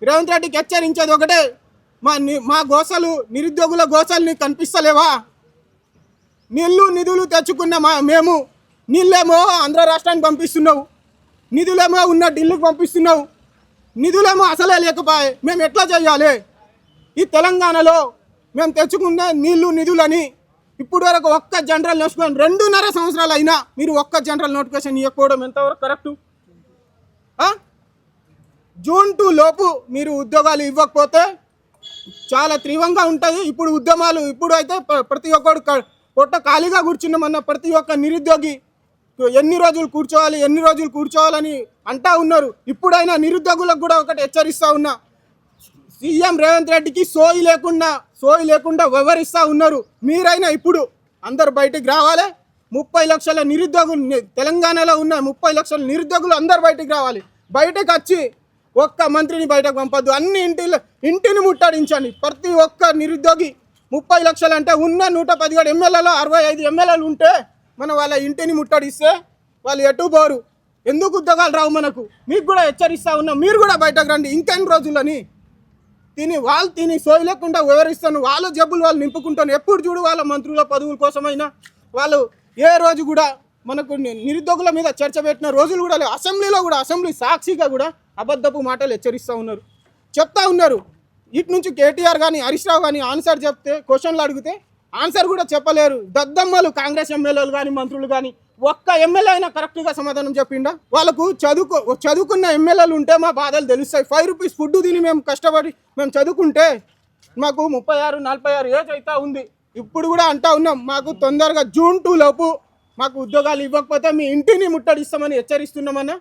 రేవంత్ రెడ్డికి హెచ్చరించేది ఒకటే, మా గోసలు నిరుద్యోగుల గోసలు నీకు కనిపిస్తలేవా? నీళ్ళు నిధులు తెచ్చుకున్న మేము నీళ్ళేమో ఆంధ్ర రాష్ట్రానికి పంపిస్తున్నావు, నిధులేమో ఉన్న ఢిల్లీకి పంపిస్తున్నావు, నిధులేమో అసలే లేకపోయే. మేము ఎట్లా చేయాలి? ఈ తెలంగాణలో మేము తెచ్చుకున్న నీళ్లు నిధులని ఇప్పుడు వరకు ఒక్క జనరల్ నోటిఫికేషన్ 2.5 సంవత్సరాలు అయినా మీరు ఒక్క జనరల్ నోటిఫికేషన్ ఇవ్వకపోవడం ఎంతవరకు కరెక్టు? జూన్ 2 లోపు మీరు ఉద్యోగాలు ఇవ్వకపోతే చాలా తీవ్రంగా ఉంటుంది. ఇప్పుడు ఉద్యమాలు ఇప్పుడు అయితే ప్రతి ఒక్కడు పొట్ట ఖాళీగా కూర్చున్నామన్న ప్రతి ఒక్క నిరుద్యోగి ఎన్ని రోజులు కూర్చోవాలని అంటా ఉన్నారు. ఇప్పుడైనా నిరుద్యోగులకు కూడా ఒకటి హెచ్చరిస్తూ ఉన్నా, సీఎం రేవంత్ రెడ్డికి సోయి లేకుండా వ్యవహరిస్తూ ఉన్నారు. మీరైనా ఇప్పుడు అందరు బయటికి రావాలి. 30 లక్షల నిరుద్యోగులు తెలంగాణలో ఉన్న 30 లక్షల నిరుద్యోగులు అందరు బయటికి రావాలి. బయటకు వచ్చి ఒక్క మంత్రిని బయటకు పంపద్దు, అన్ని ఇంటిని ముట్టడించండి. ప్రతి ఒక్క నిరుద్యోగి 30 లక్షలు అంటే ఉన్న 117 ఎమ్మెల్యేలో 65 ఎమ్మెల్యేలు ఉంటే మనం వాళ్ళ ఇంటిని ముట్టడిస్తే వాళ్ళు ఎటు పోరు. ఎందుకు ఉద్యోగాలు రావు మనకు? మీకు కూడా హెచ్చరిస్తూ ఉన్నాం, మీరు కూడా బయటకు రండి. ఇంకెన్ని రోజులని తిని సోయి లేకుండా వివరిస్తాను. వాళ్ళ జబ్బులు వాళ్ళు నింపుకుంటాను. ఎప్పుడు చూడు వాళ్ళ మంత్రుల పదవుల కోసమైనా వాళ్ళు ఏ రోజు కూడా మనకు నిరుద్యోగుల మీద చర్చ పెట్టిన రోజులు కూడా లేవు. అసెంబ్లీ సాక్షిగా కూడా అబద్ధపు మాటలు హెచ్చరిస్తూ ఉన్నారు, చెప్తా ఉన్నారు. ఇటు నుంచి కేటీఆర్ కానీ హరీష్ రావు కానీ ఆన్సర్ చెప్తే, క్వశ్చన్లు అడిగితే ఆన్సర్ కూడా చెప్పలేరు. దద్దమ్మలు కాంగ్రెస్ ఎమ్మెల్యేలు కానీ మంత్రులు కానీ ఒక్క ఎమ్మెల్యే అయినా కరెక్ట్గా సమాధానం చెప్పిండా? వాళ్ళకు చదువుకున్న ఎమ్మెల్యేలు ఉంటే మా బాధలు తెలుస్తాయి. 5 రూపీస్ ఫుడ్ తిని మేము కష్టపడి మేము చదువుకుంటే మాకు 36-46 ఏజ్ అవుతా ఉంది. ఇప్పుడు కూడా అంటా ఉన్నాం, మాకు తొందరగా జూన్ 2 లోపు మాకు ఉద్యోగాలు ఇవ్వకపోతే మీ ఇంటిని ముట్టడిస్తామని హెచ్చరిస్తున్నామన్నా.